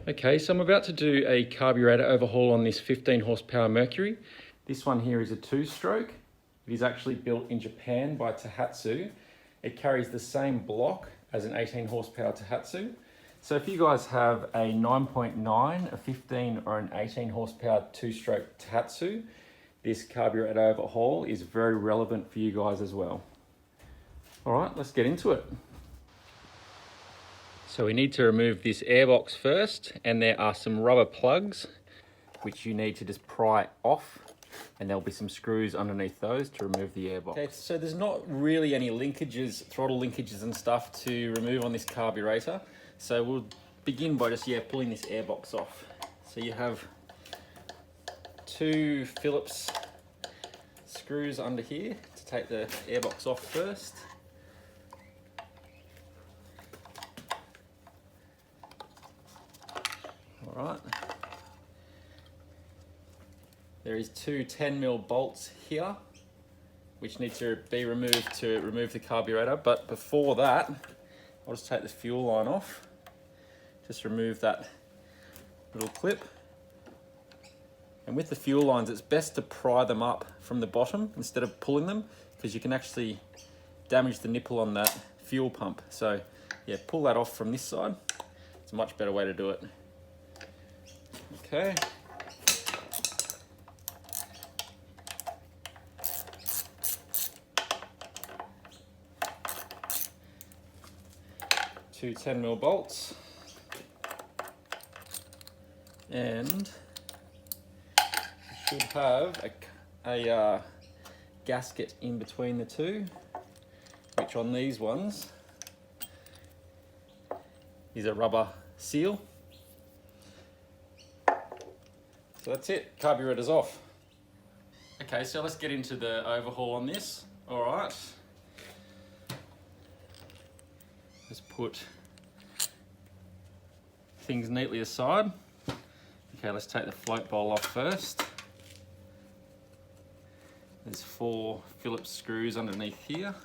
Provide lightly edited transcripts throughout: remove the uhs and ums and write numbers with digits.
Okay, so I'm about to do a carburetor overhaul on this 15 horsepower Mercury. This one here is a 2-stroke. It is actually built in Japan by Tohatsu. It carries the same block as an 18 horsepower Tohatsu. So if you guys have a 9.9, a 15 or an 18 horsepower 2-stroke Tohatsu, this carburetor overhaul is very relevant for you guys as well. All right, let's get into it. So we need to remove this airbox first, and there are some rubber plugs which you need to just pry off, and there'll be some screws underneath those to remove the airbox. Okay, so there's not really any linkages, throttle linkages and stuff to remove on this carburetor. So we'll begin by just pulling this airbox off. So you have 2 Phillips screws under here to take the airbox off first. All right. There is 2 10mm bolts here, which need to be removed to remove the carburetor. But before that, I'll just take the fuel line off. Just remove that little clip. And with the fuel lines, it's best to pry them up from the bottom instead of pulling them, because you can actually damage the nipple on that fuel pump. So yeah, pull that off from this side. It's a much better way to do it. Okay. Two 10mm bolts, and you should have a gasket in between the two, which on these ones is a rubber seal. So that's it, carburetor's off. Okay, so let's get into the overhaul on this. All right. Let's put things neatly aside. Okay, let's take the float bowl off first. There's 4 Phillips screws underneath here.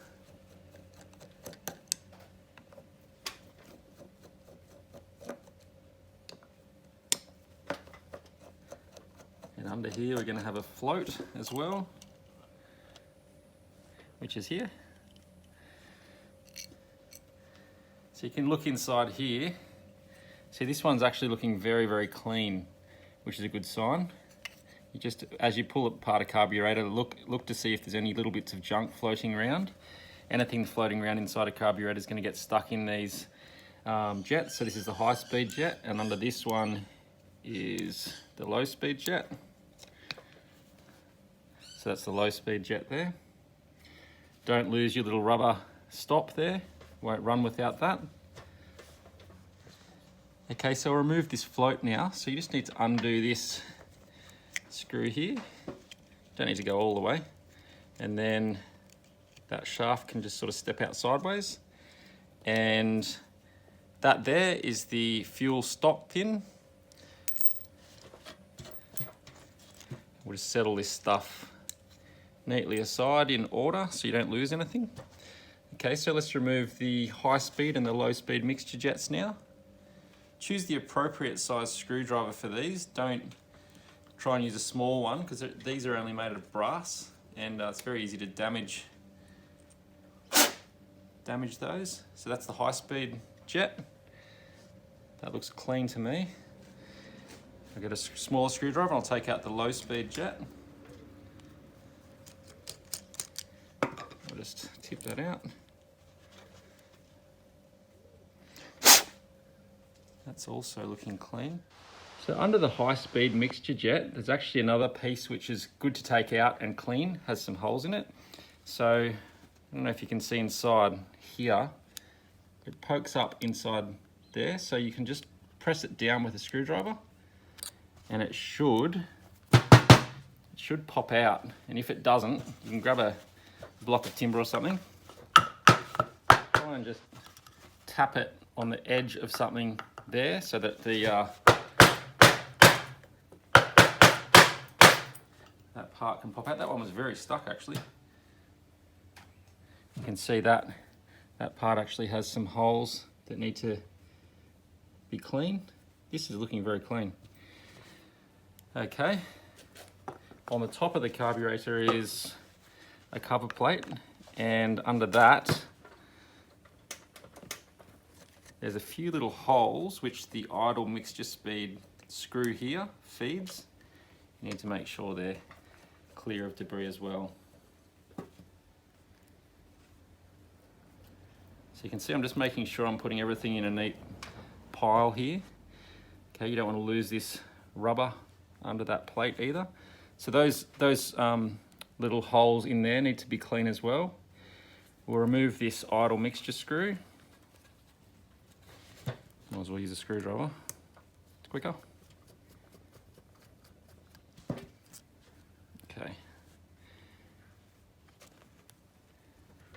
And under here we're going to have a float as well, which is here. So you can look inside here. See, this one's actually looking very, very clean, which is a good sign. You just, as you pull apart a carburetor, look to see if there's any little bits of junk floating around. Anything floating around inside a carburetor is going to get stuck in these jets. So this is the high-speed jet, and under this one is the low-speed jet. So that's the low-speed jet there. Don't lose your little rubber stop there. Won't run without that. Okay, so I'll remove this float now. So you just need to undo this screw here. Don't need to go all the way. And then that shaft can just sort of step out sideways. And that there is the fuel stop pin. We'll just settle this stuff neatly aside in order so you don't lose anything. Okay, so let's remove the high speed and the low speed mixture jets now. Choose the appropriate size screwdriver for these. Don't try and use a small one, because these are only made of brass, and it's very easy to damage those. So that's the high speed jet. That looks clean to me. I'll get a smaller screwdriver and I'll take out the low speed jet. I'll just tip that out. That's also looking clean. So under the high speed mixture jet, there's actually another piece which is good to take out and clean, has some holes in it. So I don't know if you can see inside here, it pokes up inside there. So you can just press it down with a screwdriver and it should pop out. And if it doesn't, you can grab a block of timber or something, try and just tap it on the edge of something there so that the that part can pop out. That one was very stuck actually. You can see that part actually has some holes that need to be cleaned. this is looking very clean. Okay, on the top of the carburetor is a cover plate, and under that there's a few little holes which the idle mixture speed screw here feeds. You need to make sure they're clear of debris as well. So you can see I'm just making sure I'm putting everything in a neat pile here. Okay, you don't want to lose this rubber under that plate either. So those little holes in there need to be clean as well. We'll remove this idle mixture screw. Might as well use a screwdriver. It's quicker. Okay.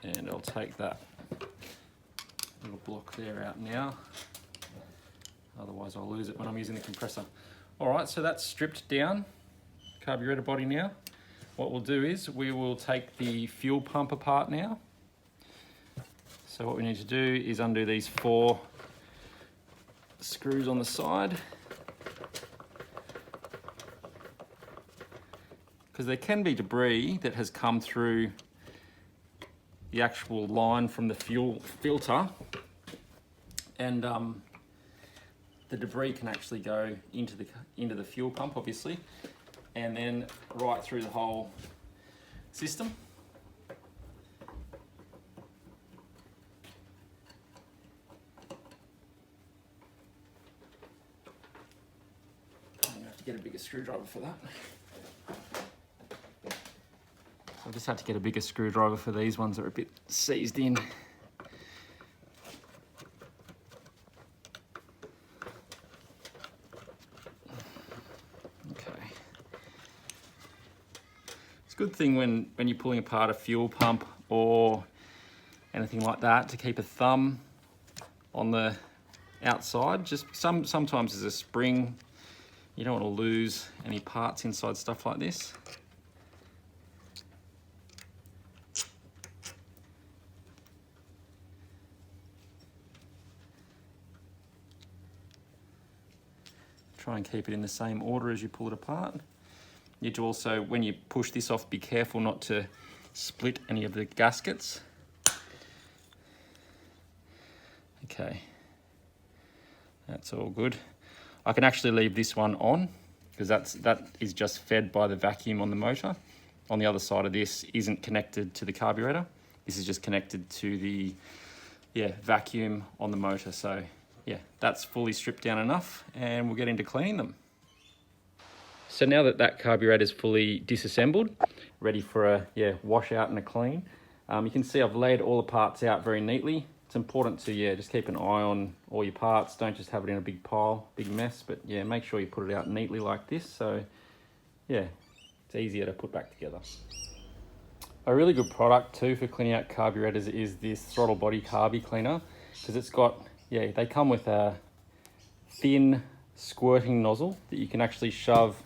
And I'll take that little block there out now. Otherwise I'll lose it when I'm using the compressor. All right, so that's stripped down, carburetor body now. What we'll do is we will take the fuel pump apart now. So what we need to do is undo these 4 screws on the side, because there can be debris that has come through the actual line from the fuel filter, and the debris can actually go into the fuel pump, obviously, and then right through the whole system. I'm gonna have to get a bigger screwdriver for that. I just had to get a bigger screwdriver for these ones that are a bit seized in. Good thing when you're pulling apart a fuel pump or anything like that to keep a thumb on the outside. Just sometimes there's a spring. You don't want to lose any parts inside stuff like this. Try and keep it in the same order as you pull it apart. You need to also, when you push this off, be careful not to split any of the gaskets. Okay, that's all good. I can actually leave this one on because that is just fed by the vacuum on the motor. On the other side of this isn't connected to the carburetor. This is just connected to the vacuum on the motor. So yeah, that's fully stripped down enough, and we'll get into cleaning them. So now that that carburetor is fully disassembled, ready for a wash out and a clean, you can see I've laid all the parts out very neatly. It's important to just keep an eye on all your parts. Don't just have it in a big pile, big mess, but make sure you put it out neatly like this. So it's easier to put back together. A really good product too for cleaning out carburetors is this Throttle body Carbi cleaner, because it's got, they come with a thin squirting nozzle that you can actually shove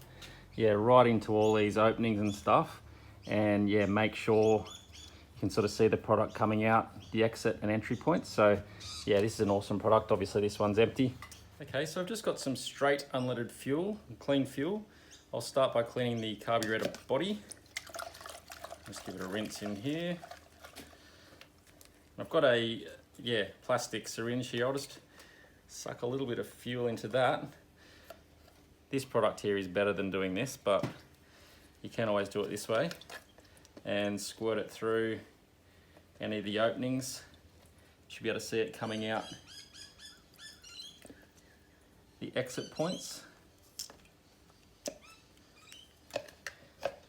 right into all these openings and stuff, and make sure you can sort of see the product coming out, the exit and entry points. So this is an awesome product. Obviously this one's empty. Okay, so I've just got some straight unleaded fuel, clean fuel. I'll start by cleaning the carburetor body. Just give it a rinse in here. I've got a plastic syringe here. I'll just suck a little bit of fuel into that. This product here is better than doing this, but you can always do it this way and squirt it through any of the openings. You should be able to see it coming out the exit points.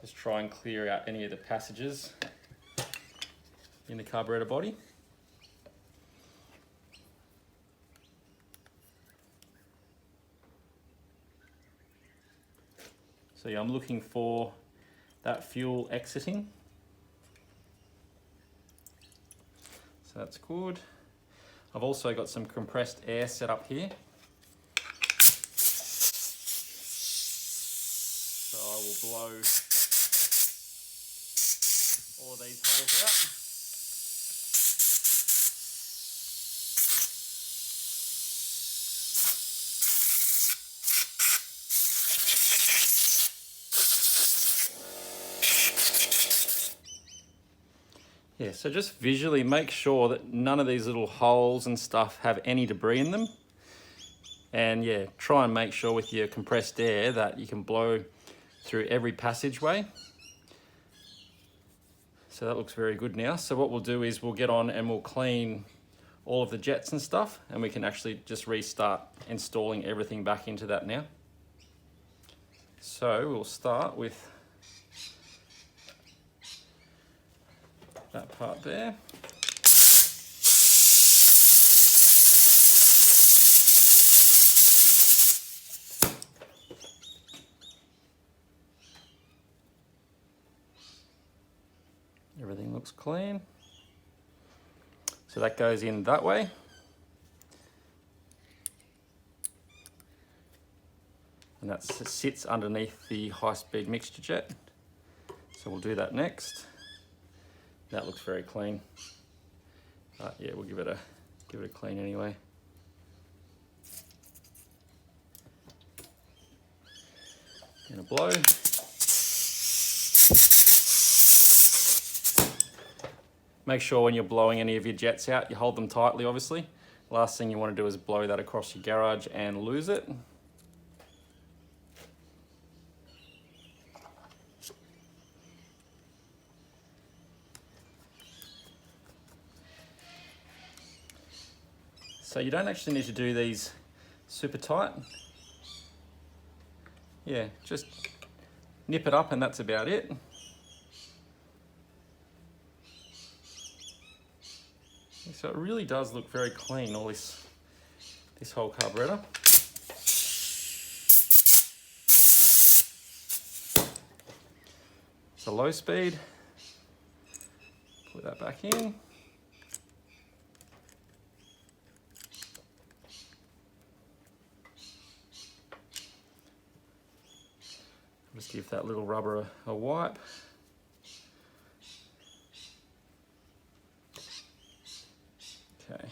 Just try and clear out any of the passages in the carburetor body. So I'm looking for that fuel exiting. So that's good. I've also got some compressed air set up here. So I will blow all these holes out. Yeah, so just visually make sure that none of these little holes and stuff have any debris in them. And yeah, try and make sure with your compressed air that you can blow through every passageway. So that looks very good now. So what we'll do is we'll get on and we'll clean all of the jets and stuff, and we can actually just restart installing everything back into that now. So we'll start with that part there. Everything looks clean. So that goes in that way. And that sits underneath the high-speed mixture jet. So we'll do that next. That looks very clean. But yeah, we'll give it a clean anyway. And a blow. Make sure when you're blowing any of your jets out, you hold them tightly, obviously. Last thing you want to do is blow that across your garage and lose it. So you don't actually need to do these super tight. Yeah, just nip it up and that's about it. So it really does look very clean, all this whole carburetor. So low speed, put that back in. Just give that little rubber a wipe. Okay.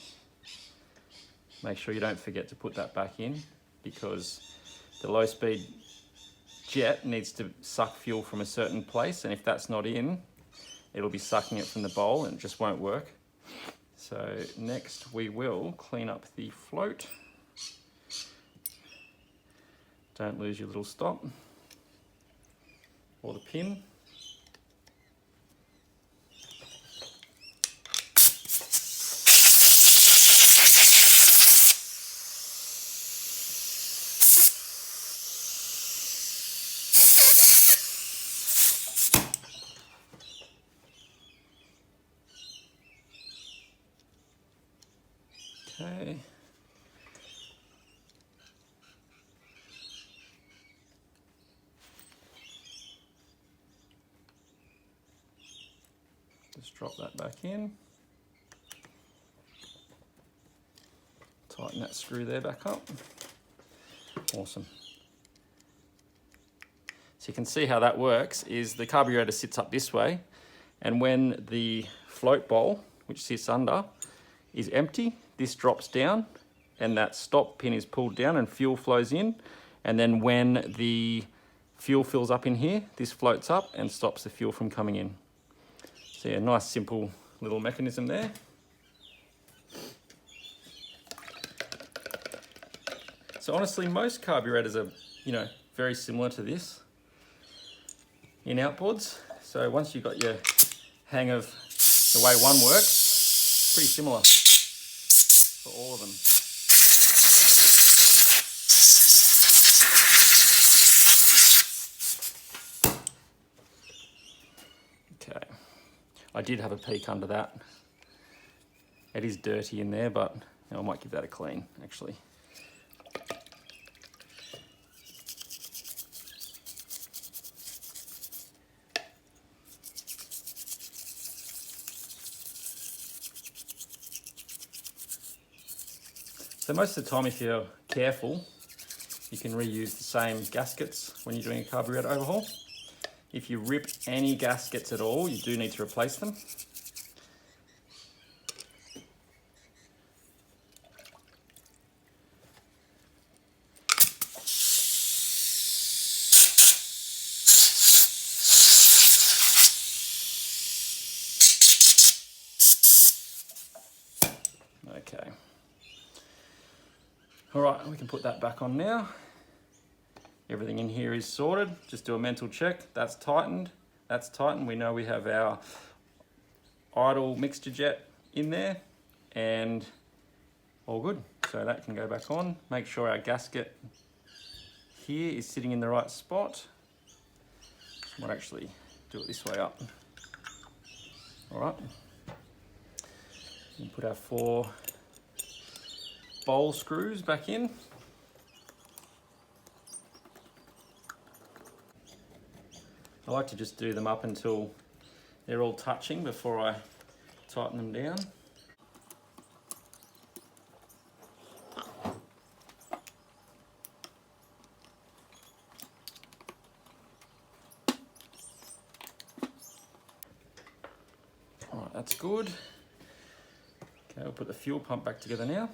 Make sure you don't forget to put that back in, because the low speed jet needs to suck fuel from a certain place, and if that's not in, it'll be sucking it from the bowl and it just won't work. So next we will clean up the float. Don't lose your little stop or the pin. Okay. Just drop that back in. Tighten that screw there back up. Awesome. So you can see how that works is the carburetor sits up this way, and when the float bowl, which sits under, is empty, this drops down and that stop pin is pulled down and fuel flows in. And then when the fuel fills up in here, this floats up and stops the fuel from coming in. So yeah, nice simple little mechanism there. So honestly, most carburetors are, very similar to this in outboards. So once you've got your hang of the way one works, pretty similar for all of them. Okay, I did have a peek under that. It is dirty in there, but I might give that a clean actually. So most of the time, if you're careful, you can reuse the same gaskets when you're doing a carburetor overhaul. If you rip any gaskets at all, you do need to replace them. All right, we can put that back on now. Everything in here is sorted. Just do a mental check. That's tightened. That's tightened. We know we have our idle mixture jet in there and all good. So that can go back on. Make sure our gasket here is sitting in the right spot. I might actually do it this way up. All right. And put our 4 bowl screws back in. I like to just do them up until they're all touching before I tighten them down. All right, that's good. Okay, we'll put the fuel pump back together now.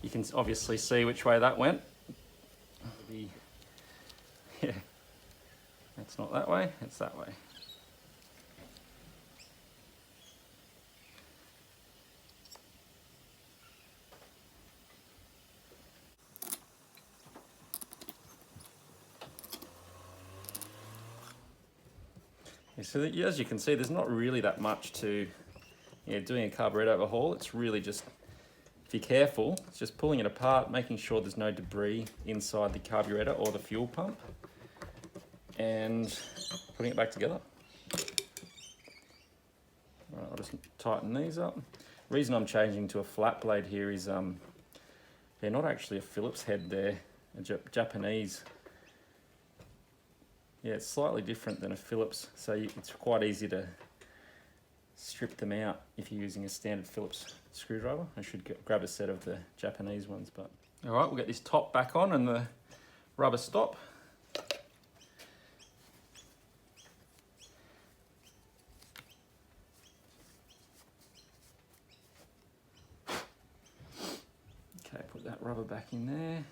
You can obviously see which way that went. Yeah, it's not that way, it's that way. So that, as you can see, there's not really that much to doing a carburetor overhaul. It's really just, if you're careful, it's just pulling it apart, making sure there's no debris inside the carburetor or the fuel pump, and putting it back together. All right, I'll just tighten these up. The reason I'm changing to a flat blade here is they're not actually a Phillips head, they're a Japanese. Yeah, it's slightly different than a Phillips, so it's quite easy to strip them out if you're using a standard Phillips screwdriver. I should grab a set of the Japanese ones, but... All right, we'll get this top back on and the rubber stop. Okay, put that rubber back in there.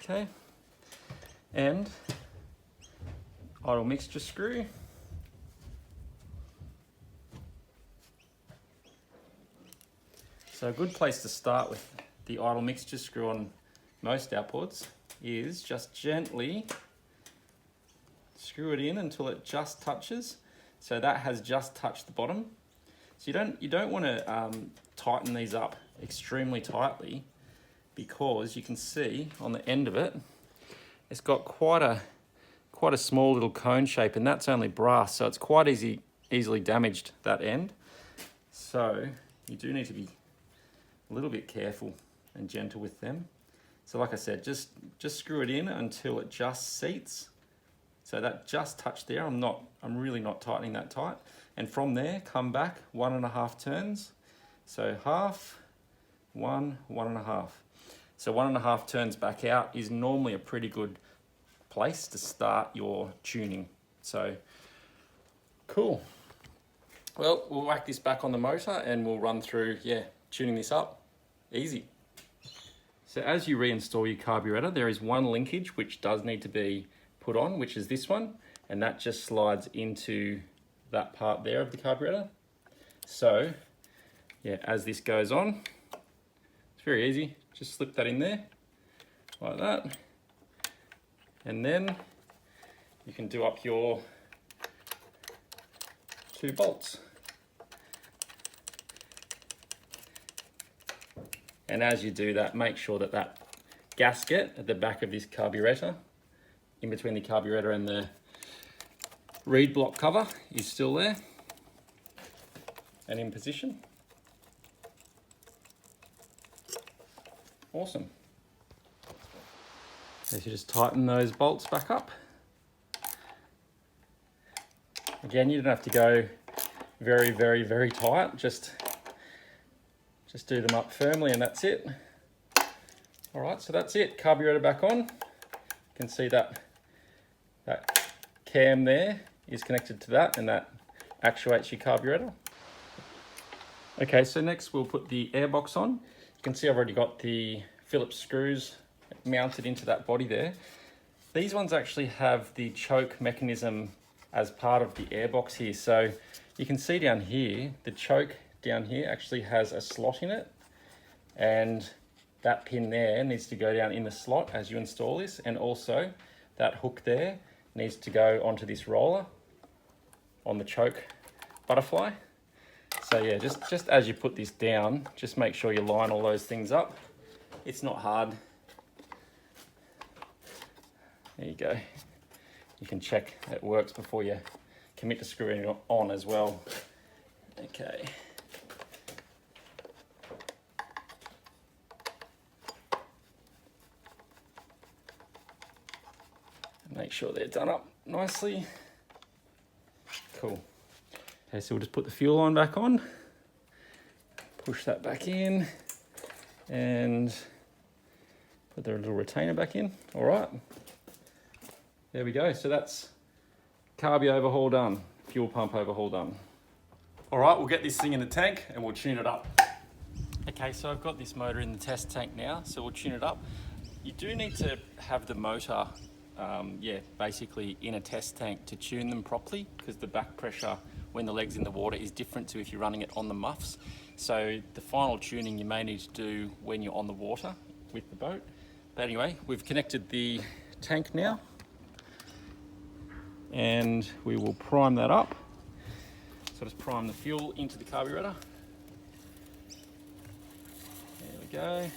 Okay, and idle mixture screw. So a good place to start with the idle mixture screw on most outboards is just gently screw it in until it just touches. So that has just touched the bottom. So you don't want to tighten these up extremely tightly, because you can see on the end of it, it's got quite a small little cone shape, and that's only brass, so it's quite easily damaged, that end. So you do need to be a little bit careful and gentle with them. So like I said, just screw it in until it just seats. So that just touched there, I'm really not tightening that tight. And from there, come back 1.5 turns. So half, 1.5. So 1.5 turns back out is normally a pretty good place to start your tuning. So cool. Well, we'll whack this back on the motor and we'll run through, tuning this up. Easy. So as you reinstall your carburetor, there is one linkage which does need to be put on, which is this one, and that just slides into that part there of the carburetor. So as this goes on, it's very easy. Just slip that in there, like that. And then you can do up your 2 bolts. And as you do that, make sure that that gasket at the back of this carburetor, in between the carburetor and the reed block cover, is still there and in position. Awesome. As you just tighten those bolts back up. Again, you don't have to go very, very, very tight. Just do them up firmly and that's it. All right, so that's it. Carburetor back on. You can see that cam there is connected to that, and that actuates your carburetor. Okay, so next we'll put the airbox on. You can see I've already got the Phillips screws mounted into that body there. These ones actually have the choke mechanism as part of the airbox here. So you can see down here, the choke down here actually has a slot in it, and that pin there needs to go down in the slot as you install this, and also that hook there needs to go onto this roller on the choke butterfly. So yeah, just as you put this down, just make sure you line all those things up. It's not hard. There you go. You can check it works before you commit to screwing it on as well. Okay. Make sure they're done up nicely. Cool. Okay, so we'll just put the fuel line back on, push that back in, and put the little retainer back in. All right. There we go. So that's Carbi overhaul done, fuel pump overhaul done. All right, we'll get this thing in the tank and we'll tune it up. Okay, so I've got this motor in the test tank now, so we'll tune it up. You do need to have the motor basically in a test tank to tune them properly, because the back pressure when the leg's in the water is different to if you're running it on the muffs. So the final tuning you may need to do when you're on the water with the boat. But anyway, we've connected the tank now, and we will prime that up. So just prime the fuel into the carburetor. There we go.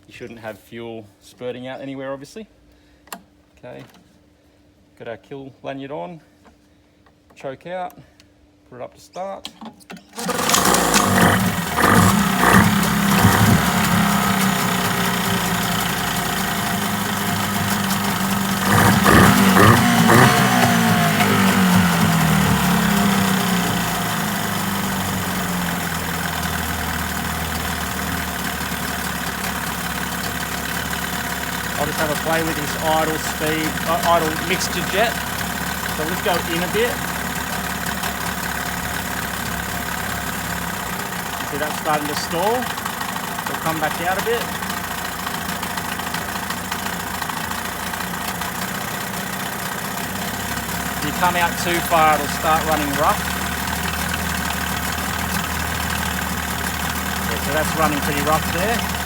You shouldn't have fuel spurting out anywhere, obviously. Okay, got our kill lanyard on, choke out, put it up to start. I'll just have a play with this idle mixture jet. So let's go in a bit. See, that's starting to stall. It'll come back out a bit. If you come out too far, it'll start running rough. Yeah, so that's running pretty rough there.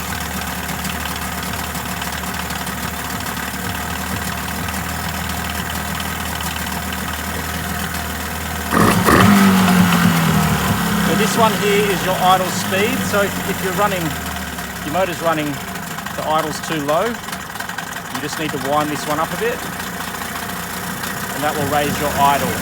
This one here is your idle speed, so if your motor's running, the idle's too low, you just need to wind this one up a bit, and that will raise your idle.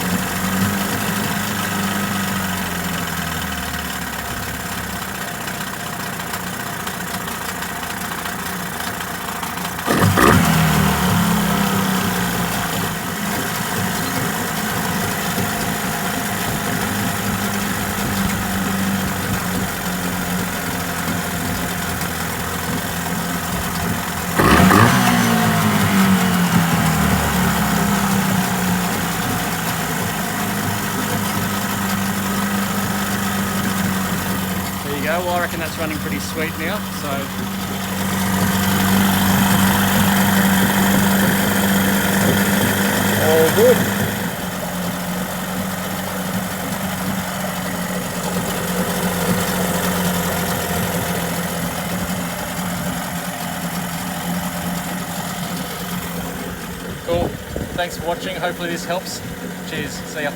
Well, I reckon that's running pretty sweet now, so all good. Cool. Thanks for watching. Hopefully this helps. Cheers. See ya.